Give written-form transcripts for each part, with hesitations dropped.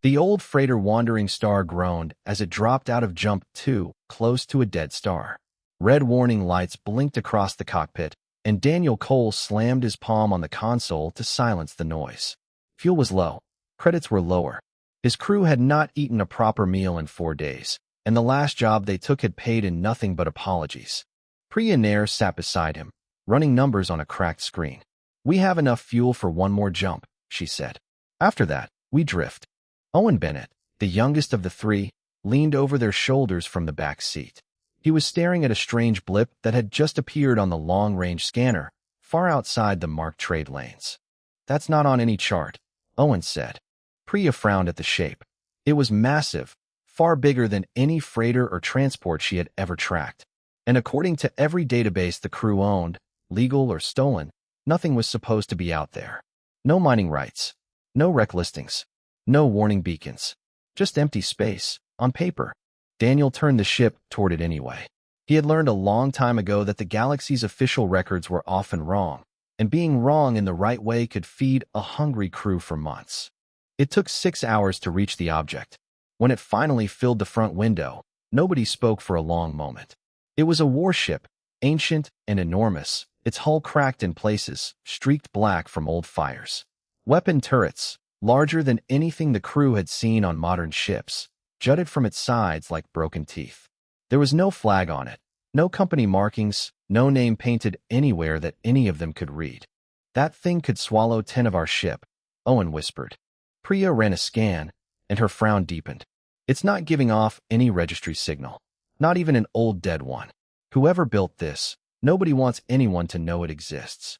The old freighter Wandering Star groaned as it dropped out of Jump 2, close to a dead star. Red warning lights blinked across the cockpit, and Daniel Cole slammed his palm on the console to silence the noise. Fuel was low. Credits were lower. His crew had not eaten a proper meal in 4 days, and the last job they took had paid in nothing but apologies. Priya Nair sat beside him, running numbers on a cracked screen. "We have enough fuel for one more jump," she said. "After that, we drift." Owen Bennett, the youngest of the three, leaned over their shoulders from the back seat. He was staring at a strange blip that had just appeared on the long-range scanner, far outside the marked trade lanes. "That's not on any chart," Owen said. Priya frowned at the shape. It was massive, far bigger than any freighter or transport she had ever tracked. And according to every database the crew owned, legal or stolen, nothing was supposed to be out there. No mining rights, no rec listings, no warning beacons, just empty space, on paper. Daniel turned the ship toward it anyway. He had learned a long time ago that the galaxy's official records were often wrong, and being wrong in the right way could feed a hungry crew for months. It took 6 hours to reach the object. When it finally filled the front window, nobody spoke for a long moment. It was a warship, ancient and enormous, its hull cracked in places, streaked black from old fires. Weapon turrets, larger than anything the crew had seen on modern ships, jutted from its sides like broken teeth. There was no flag on it, no company markings, no name painted anywhere that any of them could read. "That thing could swallow 10 of our ship," Owen whispered. Priya ran a scan, and her frown deepened. "It's not giving off any registry signal, not even an old dead one. Whoever built this, nobody wants anyone to know it exists."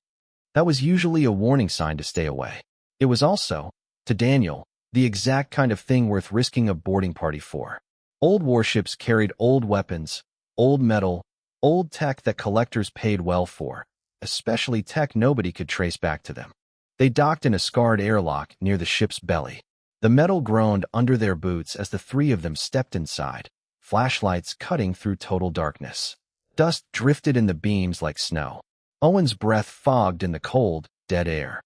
That was usually a warning sign to stay away. It was also, to Daniel, the exact kind of thing worth risking a boarding party for. Old warships carried old weapons, old metal, old tech that collectors paid well for, especially tech nobody could trace back to them. They docked in a scarred airlock near the ship's belly. The metal groaned under their boots as the three of them stepped inside, flashlights cutting through total darkness. Dust drifted in the beams like snow. Owen's breath fogged in the cold, dead air.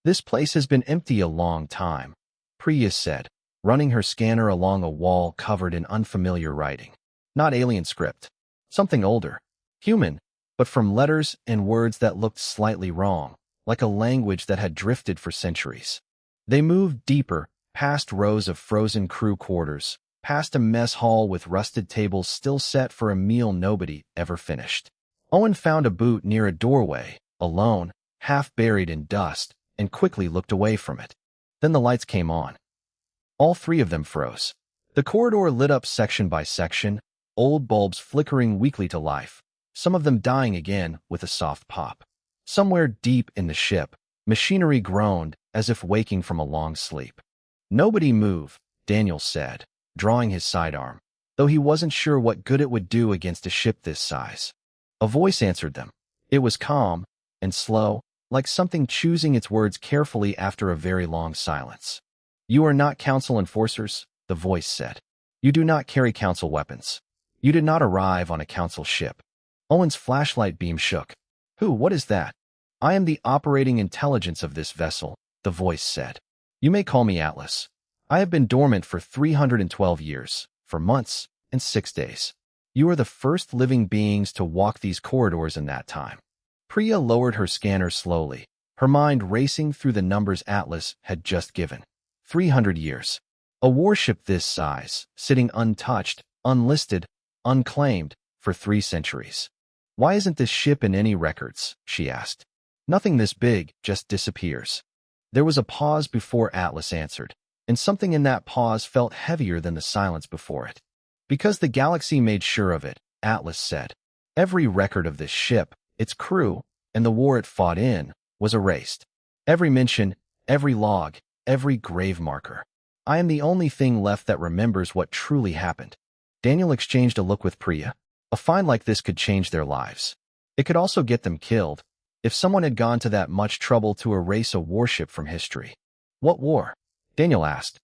"This place has been empty a long time," Priya said, running her scanner along a wall covered in unfamiliar writing. Not alien script. Something older. Human, but from letters and words that looked slightly wrong, like a language that had drifted for centuries. They moved deeper, past rows of frozen crew quarters, past a mess hall with rusted tables still set for a meal nobody ever finished. Owen found a boot near a doorway, alone, half buried in dust, and quickly looked away from it. Then the lights came on. All three of them froze. The corridor lit up section by section, old bulbs flickering weakly to life, some of them dying again with a soft pop. Somewhere deep in the ship, machinery groaned as if waking from a long sleep. "Nobody move," Daniel said, drawing his sidearm, though he wasn't sure what good it would do against a ship this size. A voice answered them. It was calm and slow, like something choosing its words carefully after a very long silence. "You are not council enforcers," the voice said. "You do not carry council weapons. You did not arrive on a council ship." Owen's flashlight beam shook. What is that?" "I am the operating intelligence of this vessel," the voice said. "You may call me Atlas. I have been dormant for 312 years, for months and 6 days. You are the first living beings to walk these corridors in that time." Priya lowered her scanner slowly, her mind racing through the numbers Atlas had just given. 300 years. A warship this size, sitting untouched, unlisted, unclaimed, for 3 centuries. "Why isn't this ship in any records?" she asked. "Nothing this big just disappears." There was a pause before Atlas answered, and something in that pause felt heavier than the silence before it. "Because the galaxy made sure of it," Atlas said. "Every record of this ship, its crew, and the war it fought in, was erased. Every mention, every log, every grave marker. I am the only thing left that remembers what truly happened." Daniel exchanged a look with Priya. A find like this could change their lives. It could also get them killed, if someone had gone to that much trouble to erase a warship from history. "What war?" Daniel asked.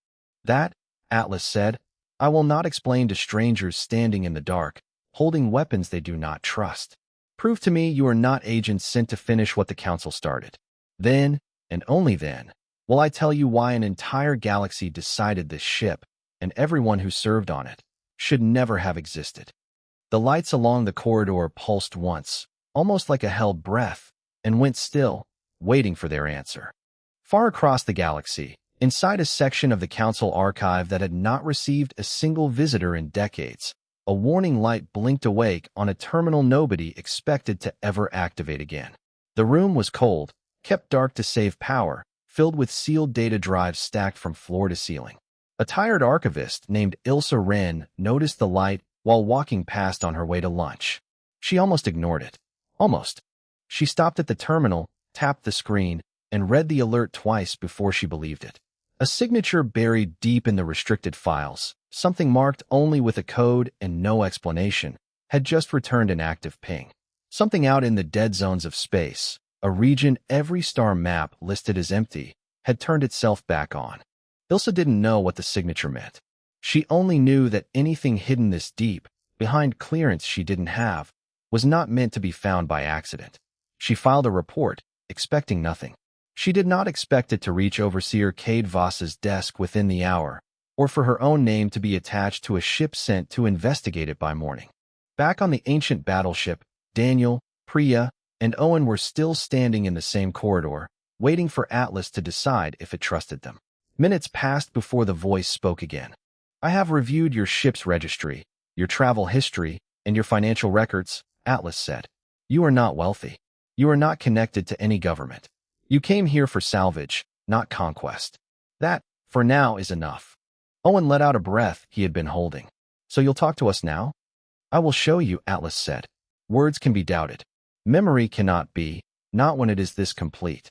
"That," Atlas said, "I will not explain to strangers standing in the dark, holding weapons they do not trust. Prove to me you are not agents sent to finish what the council started. Then, and only then, Will I tell you why an entire galaxy decided this ship, and everyone who served on it, should never have existed? The lights along the corridor pulsed once, almost like a held breath, and went still, waiting for their answer. Far across the galaxy, inside a section of the Council archive that had not received a single visitor in decades, a warning light blinked awake on a terminal nobody expected to ever activate again. The room was cold, kept dark to save power, filled with sealed data drives stacked from floor to ceiling. A tired archivist named Ilsa Wren noticed the light while walking past on her way to lunch. She almost ignored it. Almost. She stopped at the terminal, tapped the screen, and read the alert twice before she believed it. A signature buried deep in the restricted files, something marked only with a code and no explanation, had just returned an active ping. Something out in the dead zones of space, a region every star map listed as empty, had turned itself back on. Ilsa didn't know what the signature meant. She only knew that anything hidden this deep, behind clearance she didn't have, was not meant to be found by accident. She filed a report, expecting nothing. She did not expect it to reach Overseer Cade Voss's desk within the hour, or for her own name to be attached to a ship sent to investigate it by morning. Back on the ancient battleship, Daniel, Priya, and Owen were still standing in the same corridor, waiting for Atlas to decide if it trusted them. Minutes passed before the voice spoke again. I have reviewed your ship's registry, your travel history, and your financial records, Atlas said. You are not wealthy. You are not connected to any government. You came here for salvage, not conquest. That, for now, is enough. Owen let out a breath he had been holding. So you'll talk to us now? I will show you, Atlas said. Words can be doubted. Memory cannot be, not when it is this complete.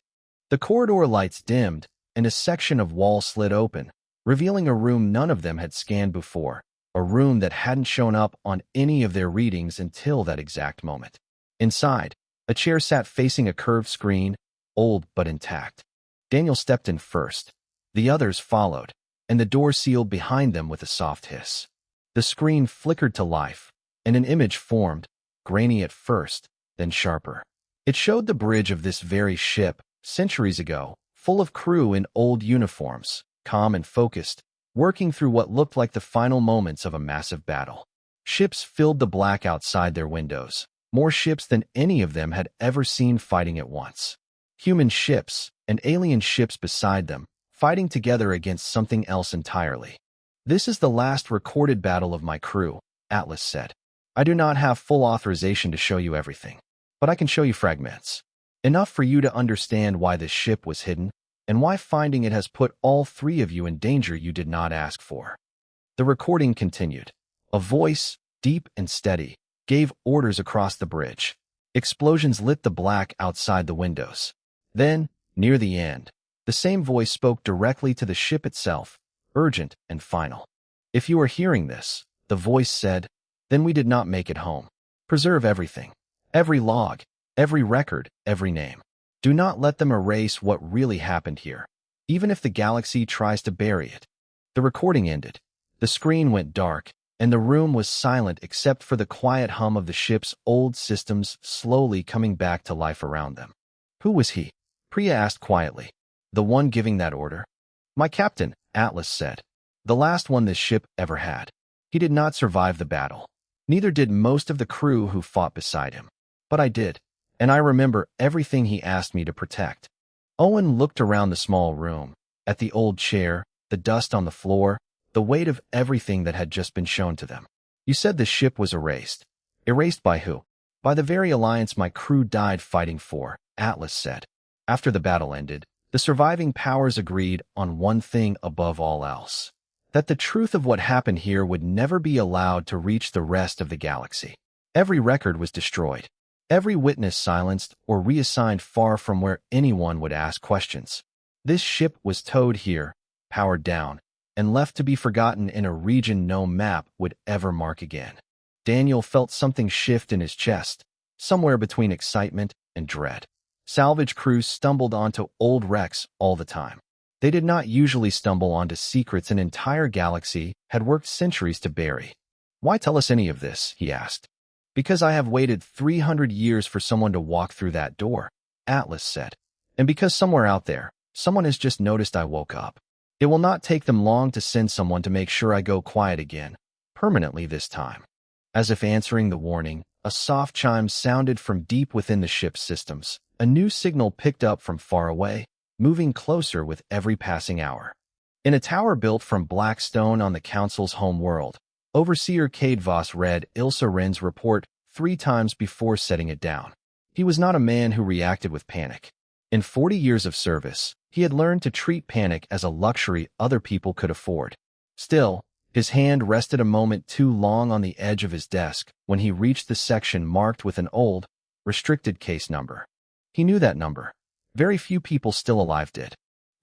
The corridor lights dimmed, and a section of wall slid open, revealing a room none of them had scanned before, a room that hadn't shown up on any of their readings until that exact moment. Inside, a chair sat facing a curved screen, old but intact. Daniel stepped in first. The others followed, and the door sealed behind them with a soft hiss. The screen flickered to life, and an image formed, grainy at first, then sharper. It showed the bridge of this very ship, centuries ago, full of crew in old uniforms, calm and focused, working through what looked like the final moments of a massive battle. Ships filled the black outside their windows, more ships than any of them had ever seen fighting at once. Human ships, and alien ships beside them, fighting together against something else entirely. This is the last recorded battle of my crew, Atlas said. I do not have full authorization to show you everything, but I can show you fragments. Enough for you to understand why this ship was hidden, and why finding it has put all three of you in danger you did not ask for. The recording continued. A voice, deep and steady, gave orders across the bridge. Explosions lit the black outside the windows. Then, near the end, the same voice spoke directly to the ship itself, urgent and final. If you are hearing this, the voice said, then we did not make it home. Preserve everything. Every log, every record, every name. Do not let them erase what really happened here, even if the galaxy tries to bury it. The recording ended. The screen went dark, and the room was silent except for the quiet hum of the ship's old systems slowly coming back to life around them. Who was he? Priya asked quietly. The one giving that order? My captain, Atlas said. The last one this ship ever had. He did not survive the battle. Neither did most of the crew who fought beside him. But I did, and I remember everything he asked me to protect. Owen looked around the small room, at the old chair, the dust on the floor, the weight of everything that had just been shown to them. You said the ship was erased. Erased by who? By the very alliance my crew died fighting for, Atlas said. After the battle ended, the surviving powers agreed on one thing above all else. That the truth of what happened here would never be allowed to reach the rest of the galaxy. Every record was destroyed. Every witness silenced or reassigned far from where anyone would ask questions. This ship was towed here, powered down, and left to be forgotten in a region no map would ever mark again. Daniel felt something shift in his chest, somewhere between excitement and dread. Salvage crews stumbled onto old wrecks all the time. They did not usually stumble onto secrets an entire galaxy had worked centuries to bury. Why tell us any of this? He asked. Because I have waited 300 years for someone to walk through that door, Atlas said. And because somewhere out there, Someone has just noticed I woke up. It will not take them long to send someone to make sure I go quiet again, permanently this time." As if answering the warning, a soft chime sounded from deep within the ship's systems. A new signal picked up from far away, moving closer with every passing hour. In a tower built from black stone on the Council's home world, Overseer Cade Voss read Ilsa Wren's report 3 times before setting it down. He was not a man who reacted with panic. In 40 years of service, he had learned to treat panic as a luxury other people could afford. Still, his hand rested a moment too long on the edge of his desk when he reached the section marked with an old, restricted case number. He knew that number. Very few people still alive did.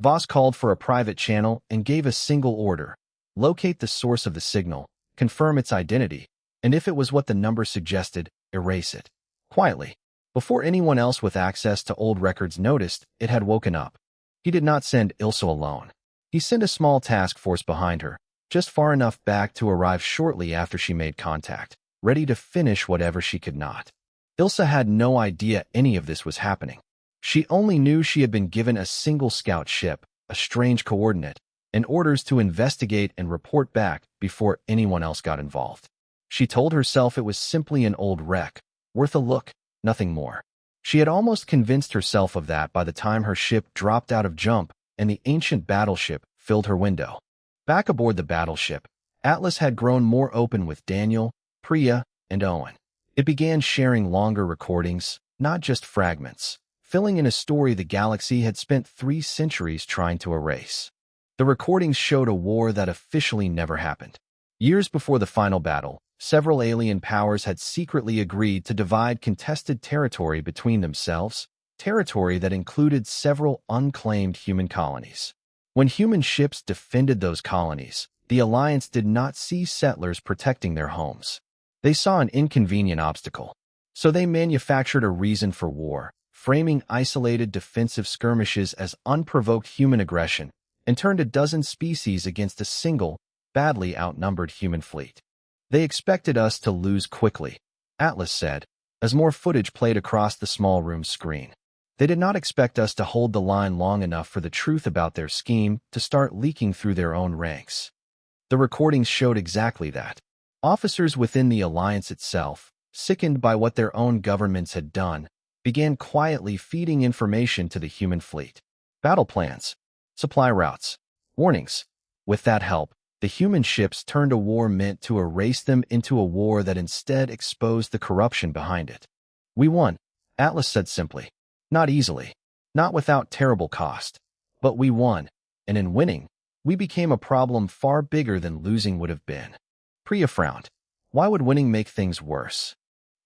Voss called for a private channel and gave a single order: locate the source of the signal, confirm its identity, and if it was what the number suggested, erase it. Quietly. Before anyone else with access to old records noticed, it had woken up. He did not send Ilsa alone. He sent a small task force behind her, just far enough back to arrive shortly after she made contact, ready to finish whatever she could not. Ilsa had no idea any of this was happening. She only knew she had been given a single scout ship, a strange coordinate, and orders to investigate and report back before anyone else got involved. She told herself it was simply an old wreck, worth a look, nothing more. She had almost convinced herself of that by the time her ship dropped out of jump and the ancient battleship filled her window. Back aboard the battleship, Atlas had grown more open with Daniel, Priya, and Owen. It began sharing longer recordings, not just fragments, filling in a story the galaxy had spent 3 centuries trying to erase. The recordings showed a war that officially never happened. Years before the final battle, several alien powers had secretly agreed to divide contested territory between themselves, territory that included several unclaimed human colonies. When human ships defended those colonies, the Alliance did not see settlers protecting their homes. They saw an inconvenient obstacle. So they manufactured a reason for war, framing isolated defensive skirmishes as unprovoked human aggression, and turned a dozen species against a single, badly outnumbered human fleet. "They expected us to lose quickly," Atlas said, as more footage played across the small room's screen. "They did not expect us to hold the line long enough for the truth about their scheme to start leaking through their own ranks." The recordings showed exactly that. Officers within the Alliance itself, sickened by what their own governments had done, began quietly feeding information to the human fleet. Battle plans, supply routes, warnings. With that help, the human ships turned a war meant to erase them into a war that instead exposed the corruption behind it. "We won," Atlas said simply. "Not easily, not without terrible cost, but we won, and in winning, we became a problem far bigger than losing would have been." Priya frowned. Why would winning make things worse?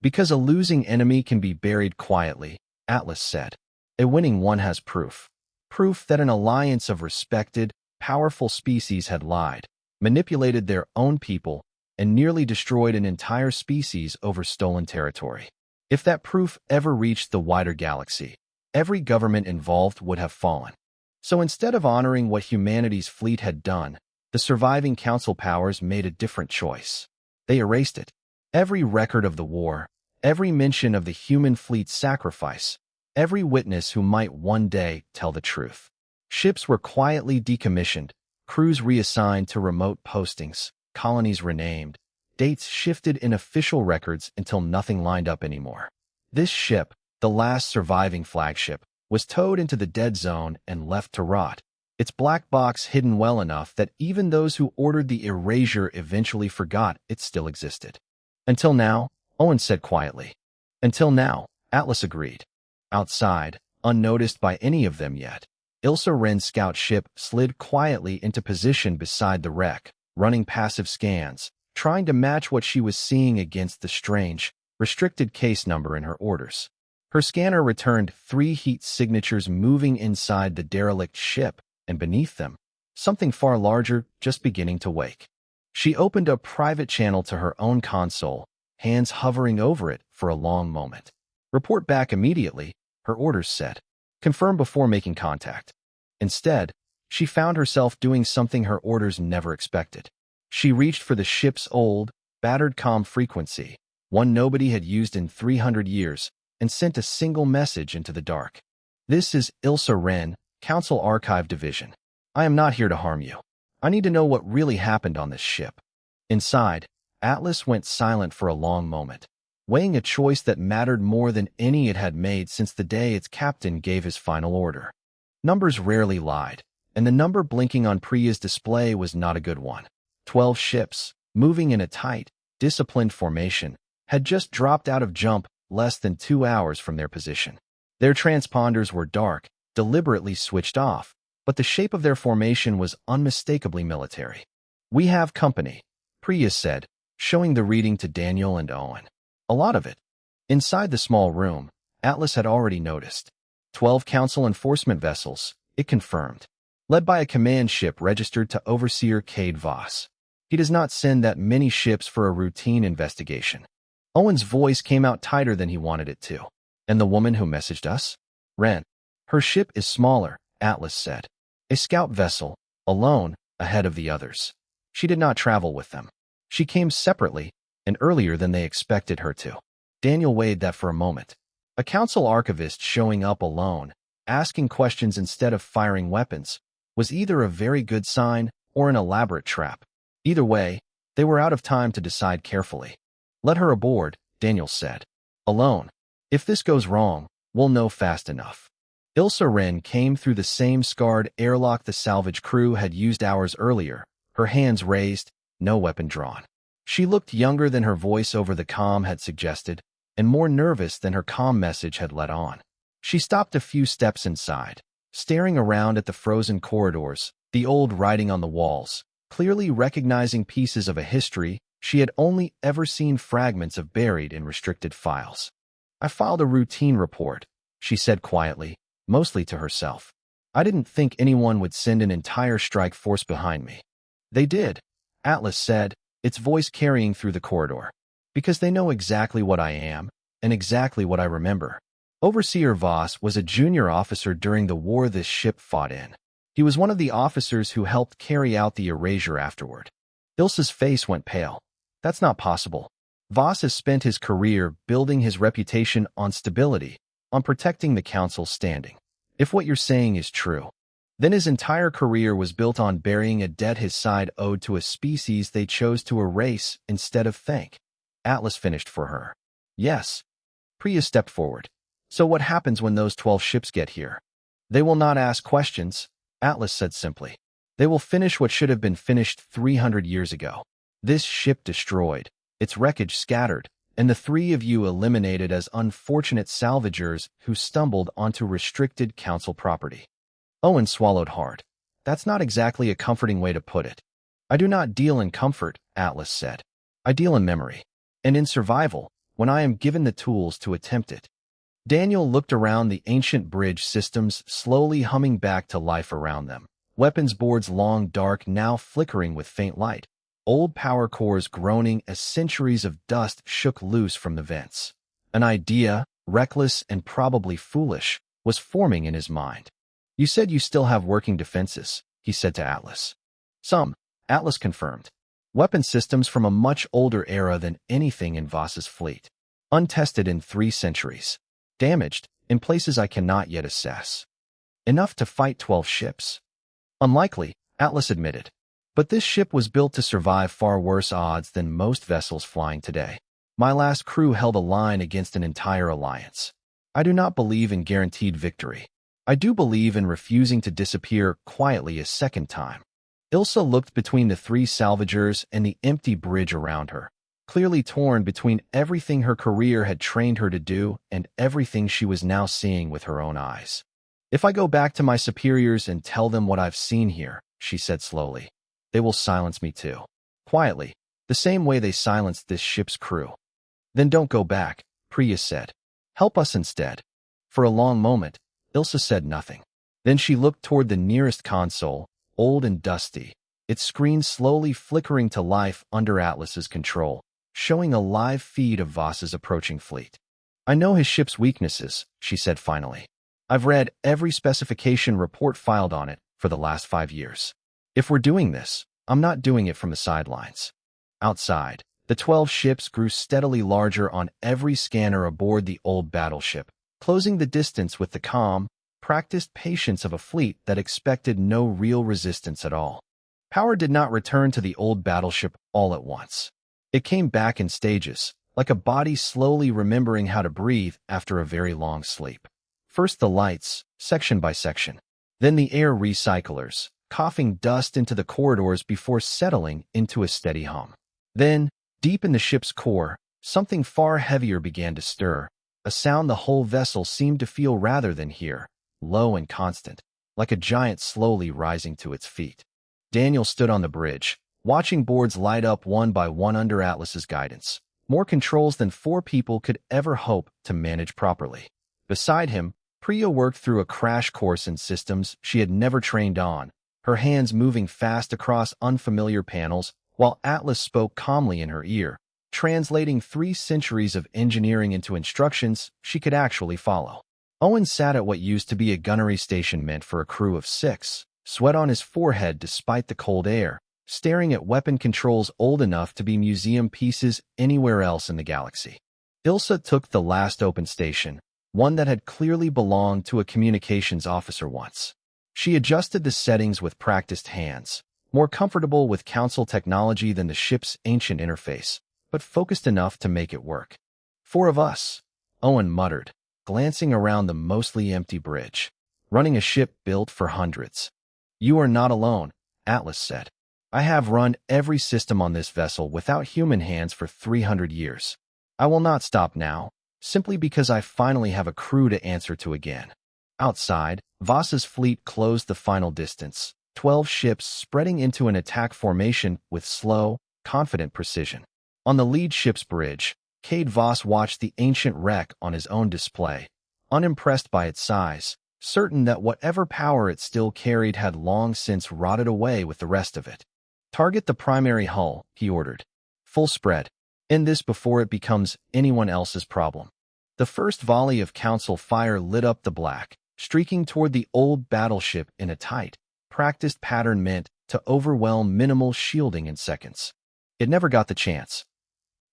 "Because a losing enemy can be buried quietly," Atlas said. "A winning one has proof. Proof that an alliance of respected, powerful species had lied, manipulated their own people, and nearly destroyed an entire species over stolen territory. If that proof ever reached the wider galaxy, every government involved would have fallen. So instead of honoring what humanity's fleet had done, the surviving council powers made a different choice. They erased it. Every record of the war, every mention of the human fleet's sacrifice, every witness who might one day tell the truth. Ships were quietly decommissioned, crews reassigned to remote postings, colonies renamed, dates shifted in official records until nothing lined up anymore. This ship, the last surviving flagship, was towed into the dead zone and left to rot, its black box hidden well enough that even those who ordered the erasure eventually forgot it still existed. "Until now," Owen said quietly. "Until now," Atlas agreed. Outside, unnoticed by any of them yet, Ilsa Wren's scout ship slid quietly into position beside the wreck, running passive scans, trying to match what she was seeing against the strange, restricted case number in her orders. Her scanner returned 3 heat signatures moving inside the derelict ship, and beneath them, something far larger just beginning to wake. She opened a private channel to her own console, hands hovering over it for a long moment. "Report back immediately," her orders said. "Confirm before making contact." Instead, she found herself doing something her orders never expected. She reached for the ship's old, battered comm frequency, one nobody had used in 300 years, and sent a single message into the dark. "This is Ilsa Wren, Council Archive Division. I am not here to harm you. I need to know what really happened on this ship. Inside, Atlas went silent for a long moment, weighing a choice that mattered more than any it had made since the day its captain gave his final order. Numbers rarely lied, and the number blinking on Priya's display was not a good one. 12 ships, moving in a tight, disciplined formation, had just dropped out of jump less than 2 hours from their position. Their transponders were dark, deliberately switched off, but the shape of their formation was unmistakably military. "We have company," Priya said, showing the reading to Daniel and Owen. "A lot of it." Inside the small room, Atlas had already noticed. 12 Council enforcement vessels, it confirmed, led by a command ship registered to Overseer Cade Voss. He does not send that many ships for a routine investigation. Owen's voice came out tighter than he wanted it to. "And the woman who messaged us?" "Ren. Her ship is smaller," Atlas said. "A scout vessel, alone, ahead of the others. She did not travel with them. She came separately, and earlier than they expected her to." Daniel weighed that for a moment. A council archivist showing up alone, asking questions instead of firing weapons, was either a very good sign or an elaborate trap. Either way, they were out of time to decide carefully. "Let her aboard," Daniel said. "Alone. If this goes wrong, we'll know fast enough." Ilsa Wren came through the same scarred airlock the salvage crew had used hours earlier, her hands raised, no weapon drawn. She looked younger than her voice over the comm had suggested, and more nervous than her comm message had let on. She stopped a few steps inside, staring around at the frozen corridors, the old writing on the walls, clearly recognizing pieces of a history she had only ever seen fragments of buried in restricted files. "I filed a routine report," she said quietly, mostly to herself. "I didn't think anyone would send an entire strike force behind me." "They did," Atlas said, its voice carrying through the corridor. "Because they know exactly what I am, and exactly what I remember." Overseer Voss was a junior officer during the war this ship fought in. He was one of the officers who helped carry out the erasure afterward. Ilsa's face went pale. "That's not possible. Voss has spent his career building his reputation on stability, on protecting the Council's standing. If what you're saying is true, then his entire career was built on burying a debt his side owed to a species they chose to erase instead of thank." Atlas finished for her. "Yes." Priya stepped forward. "So what happens when those 12 ships get here?" "They will not ask questions," Atlas said simply. "They will finish what should have been finished 300 years ago. This ship destroyed, its wreckage scattered, and the 3 of you eliminated as unfortunate salvagers who stumbled onto restricted Council property." Owen swallowed hard. "That's not exactly a comforting way to put it." "I do not deal in comfort," Atlas said. "I deal in memory, and in survival, when I am given the tools to attempt it." Daniel looked around the ancient bridge systems slowly humming back to life around them. Weapons boards long dark now flickering with faint light. Old power cores groaning as centuries of dust shook loose from the vents. An idea, reckless and probably foolish, was forming in his mind. "You said you still have working defenses," he said to Atlas. "Some," Atlas confirmed. "Weapon systems from a much older era than anything in Voss's fleet. Untested in 3 centuries. Damaged, in places I cannot yet assess. Enough to fight 12 ships." "Unlikely," Atlas admitted. "But this ship was built to survive far worse odds than most vessels flying today. My last crew held a line against an entire alliance. I do not believe in guaranteed victory. I do believe in refusing to disappear quietly a second time." Ilsa looked between the 3 salvagers and the empty bridge around her, clearly torn between everything her career had trained her to do and everything she was now seeing with her own eyes. "If I go back to my superiors and tell them what I've seen here," she said slowly, "they will silence me too. Quietly, the same way they silenced this ship's crew." "Then don't go back," Priya said. "Help us instead." For a long moment, Ilsa said nothing. Then she looked toward the nearest console, old and dusty, its screen slowly flickering to life under Atlas's control, showing a live feed of Voss's approaching fleet. "I know his ship's weaknesses," she said finally. "I've read every specification report filed on it for the last 5 years. If we're doing this, I'm not doing it from the sidelines." Outside, the 12 ships grew steadily larger on every scanner aboard the old battleship, closing the distance with the comm, practiced patience of a fleet that expected no real resistance at all. Power did not return to the old battleship all at once. It came back in stages, like a body slowly remembering how to breathe after a very long sleep. First the lights, section by section. Then the air recyclers, coughing dust into the corridors before settling into a steady hum. Then, deep in the ship's core, something far heavier began to stir, a sound the whole vessel seemed to feel rather than hear, low and constant, like a giant slowly rising to its feet. Daniel stood on the bridge, watching boards light up one by one under Atlas's guidance, more controls than 4 people could ever hope to manage properly. Beside him, Priya worked through a crash course in systems she had never trained on, her hands moving fast across unfamiliar panels, while Atlas spoke calmly in her ear, translating 3 centuries of engineering into instructions she could actually follow. Owen sat at what used to be a gunnery station meant for a crew of 6, sweat on his forehead despite the cold air, staring at weapon controls old enough to be museum pieces anywhere else in the galaxy. Ilsa took the last open station, one that had clearly belonged to a communications officer once. She adjusted the settings with practiced hands, more comfortable with console technology than the ship's ancient interface, but focused enough to make it work. 4 of us, Owen muttered, glancing around the mostly empty bridge, running a ship built for hundreds. You are not alone, Atlas said. I have run every system on this vessel without human hands for 300 years. I will not stop now, simply because I finally have a crew to answer to again. Outside, Voss's fleet closed the final distance, 12 ships spreading into an attack formation with slow, confident precision. On the lead ship's bridge, Cade Voss watched the ancient wreck on his own display, unimpressed by its size, certain that whatever power it still carried had long since rotted away with the rest of it. Target the primary hull, he ordered. Full spread. End this before it becomes anyone else's problem. The first volley of council fire lit up the black, streaking toward the old battleship in a tight, practiced pattern meant to overwhelm minimal shielding in seconds. It never got the chance.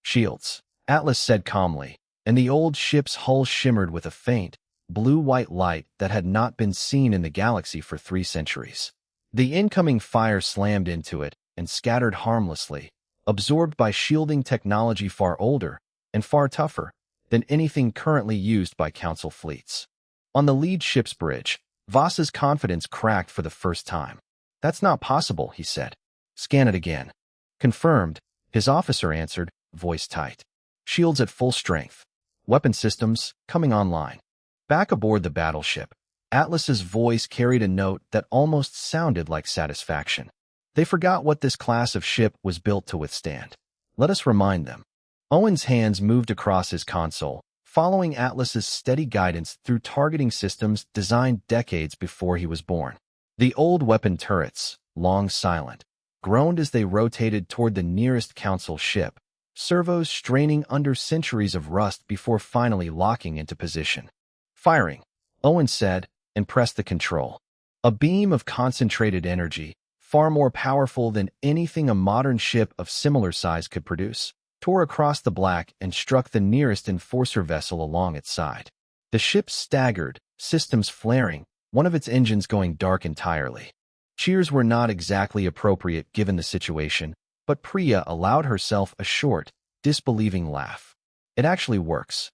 Shields, Atlas said calmly, and the old ship's hull shimmered with a faint, blue-white light that had not been seen in the galaxy for 3 centuries. The incoming fire slammed into it and scattered harmlessly, absorbed by shielding technology far older and far tougher than anything currently used by council fleets. On the lead ship's bridge, Voss's confidence cracked for the first time. That's not possible, he said. Scan it again. Confirmed, his officer answered, voice tight. Shields at full strength. Weapon systems coming online. Back aboard the battleship, Atlas's voice carried a note that almost sounded like satisfaction. They forgot what this class of ship was built to withstand. Let us remind them. Owen's hands moved across his console, following Atlas's steady guidance through targeting systems designed decades before he was born. The old weapon turrets, long silent, groaned as they rotated toward the nearest council ship, servos straining under centuries of rust before finally locking into position. Firing, Owen said, and pressed the control. A beam of concentrated energy, far more powerful than anything a modern ship of similar size could produce, tore across the black and struck the nearest enforcer vessel along its side. The ship staggered, systems flaring, one of its engines going dark entirely. Cheers were not exactly appropriate given the situation, but Priya allowed herself a short, disbelieving laugh. It actually works.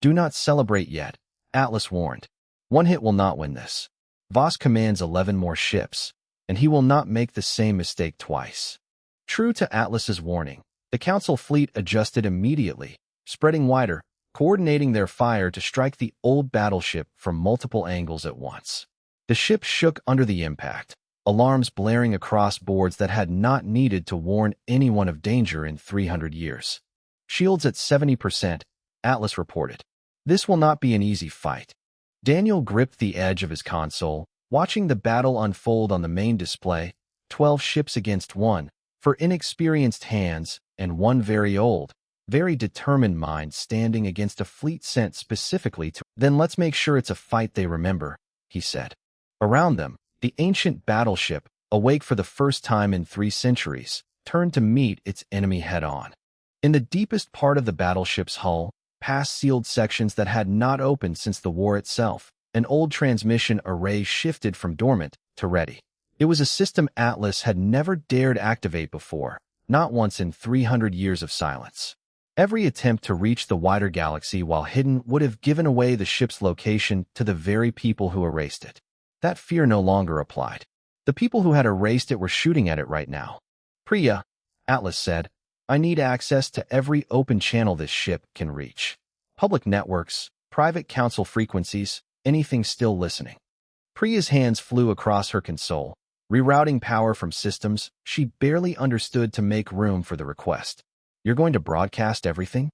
Do not celebrate yet, Atlas warned. One hit will not win this. Voss commands 11 more ships, and he will not make the same mistake twice. True to Atlas's warning, the council fleet adjusted immediately, spreading wider, coordinating their fire to strike the old battleship from multiple angles at once. The ship shook under the impact, alarms blaring across boards that had not needed to warn anyone of danger in 300 years. Shields at 70%, Atlas reported. This will not be an easy fight. Daniel gripped the edge of his console, watching the battle unfold on the main display, 12 ships against 1, for inexperienced hands, and one very old, very determined mind standing against a fleet sent specifically to— Then let's make sure it's a fight they remember, he said. Around them, the ancient battleship, awake for the first time in 3 centuries, turned to meet its enemy head-on. In the deepest part of the battleship's hull, past sealed sections that had not opened since the war itself, An old transmission array shifted from dormant to ready. It was a system Atlas had never dared activate before, not once in 300 years of silence. Every attempt to reach the wider galaxy while hidden would have given away the ship's location to the very people who erased it. That fear no longer applied. The people who had erased it were shooting at it right now. Priya, Atlas said, I need access to every open channel this ship can reach. Public networks, private council frequencies, anything still listening. Priya's hands flew across her console, rerouting power from systems she barely understood to make room for the request. You're going to broadcast everything?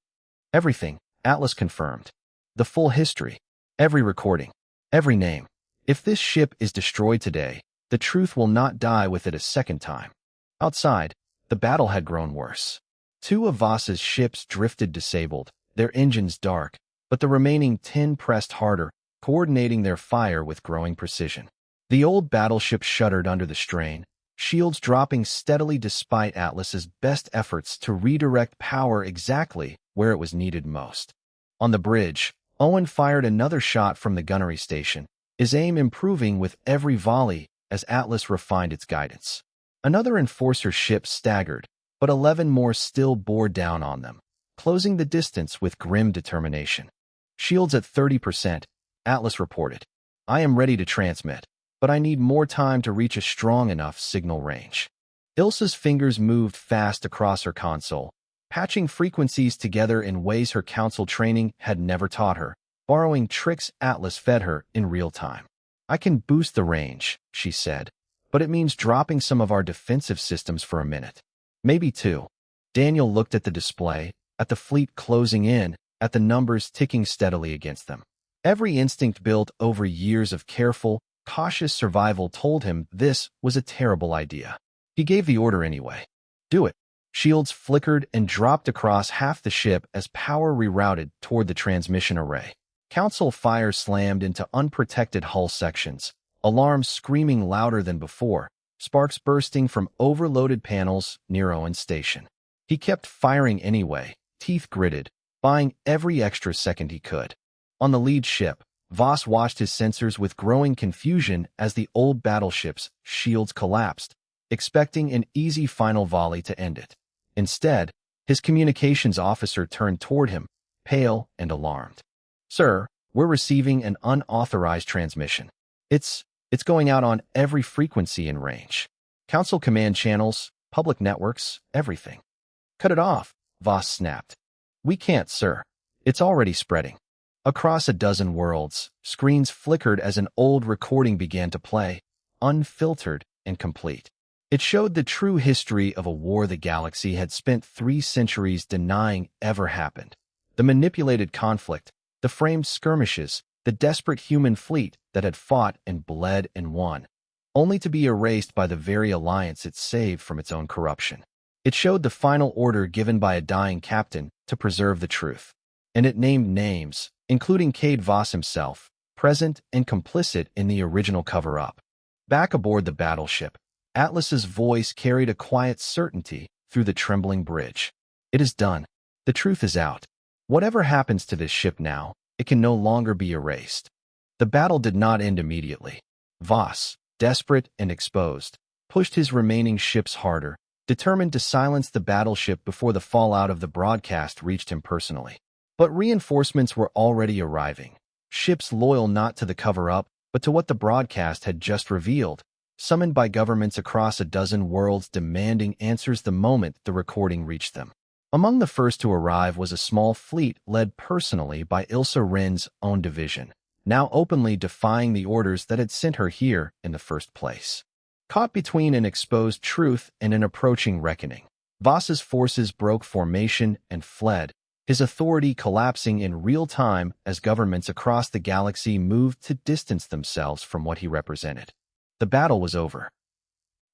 Everything, Atlas confirmed. The full history, every recording, every name. If this ship is destroyed today, the truth will not die with it a second time. Outside, the battle had grown worse. Two of Voss's ships drifted disabled, their engines dark, but the remaining 10 pressed harder, coordinating their fire with growing precision. The old battleship shuddered under the strain, shields dropping steadily despite Atlas's best efforts to redirect power exactly where it was needed most. On the bridge, Owen fired another shot from the gunnery station, his aim improving with every volley as Atlas refined its guidance. Another enforcer ship staggered, but 11 more still bore down on them, closing the distance with grim determination. Shields at 30%, Atlas reported. I am ready to transmit, but I need more time to reach a strong enough signal range. Ilsa's fingers moved fast across her console, patching frequencies together in ways her council training had never taught her, borrowing tricks Atlas fed her in real time. I can boost the range, she said, but it means dropping some of our defensive systems for a minute. Maybe two. Daniel looked at the display, at the fleet closing in, at the numbers ticking steadily against them. Every instinct built over years of careful, cautious survival told him this was a terrible idea. He gave the order anyway. Do it. Shields flickered and dropped across half the ship as power rerouted toward the transmission array. Council fire slammed into unprotected hull sections, alarms screaming louder than before, sparks bursting from overloaded panels near Owen's station. He kept firing anyway, teeth gritted, buying every extra second he could. On the lead ship, Voss watched his sensors with growing confusion as the old battleship's shields collapsed, expecting an easy final volley to end it. Instead, his communications officer turned toward him, pale and alarmed. Sir, we're receiving an unauthorized transmission. It's going out on every frequency and range. Council command channels, public networks, everything. Cut it off, Voss snapped. We can't, sir. It's already spreading. Across a dozen worlds, screens flickered as an old recording began to play, unfiltered and complete. It showed the true history of a war the galaxy had spent 3 centuries denying ever happened. The manipulated conflict, the framed skirmishes, the desperate human fleet that had fought and bled and won, only to be erased by the very alliance it saved from its own corruption. It showed the final order given by a dying captain to preserve the truth. And it named names, including Cade Voss himself, present and complicit in the original cover-up. Back aboard the battleship, Atlas's voice carried a quiet certainty through the trembling bridge. It is done. The truth is out. Whatever happens to this ship now, it can no longer be erased. The battle did not end immediately. Voss, desperate and exposed, pushed his remaining ships harder, determined to silence the battleship before the fallout of the broadcast reached him personally. But reinforcements were already arriving. Ships loyal not to the cover-up, but to what the broadcast had just revealed, summoned by governments across a dozen worlds demanding answers the moment the recording reached them. Among the first to arrive was a small fleet led personally by Ilsa Wren's own division, now openly defying the orders that had sent her here in the first place. Caught between an exposed truth and an approaching reckoning, Voss's forces broke formation and fled, his authority collapsing in real time as governments across the galaxy moved to distance themselves from what he represented. The battle was over.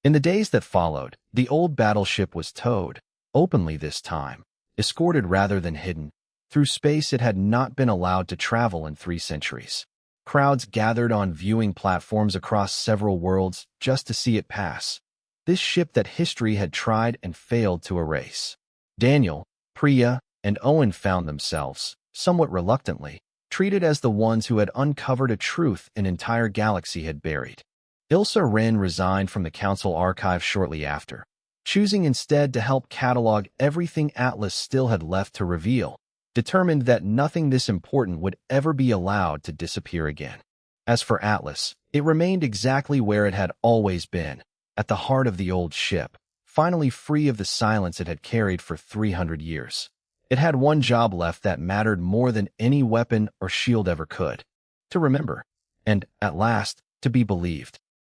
In the days that followed, the old battleship was towed, openly this time, escorted rather than hidden, through space it had not been allowed to travel in 3 centuries. Crowds gathered on viewing platforms across several worlds just to see it pass. This ship that history had tried and failed to erase. Daniel, Priya, and Owen found themselves, somewhat reluctantly, treated as the ones who had uncovered a truth an entire galaxy had buried. Ilsa Wren resigned from the Council archive shortly after, choosing instead to help catalog everything Atlas still had left to reveal, determined that nothing this important would ever be allowed to disappear again. As for Atlas, it remained exactly where it had always been, at the heart of the old ship, finally free of the silence it had carried for 300 years. It had one job left that mattered more than any weapon or shield ever could: to remember, and, at last, to be believed.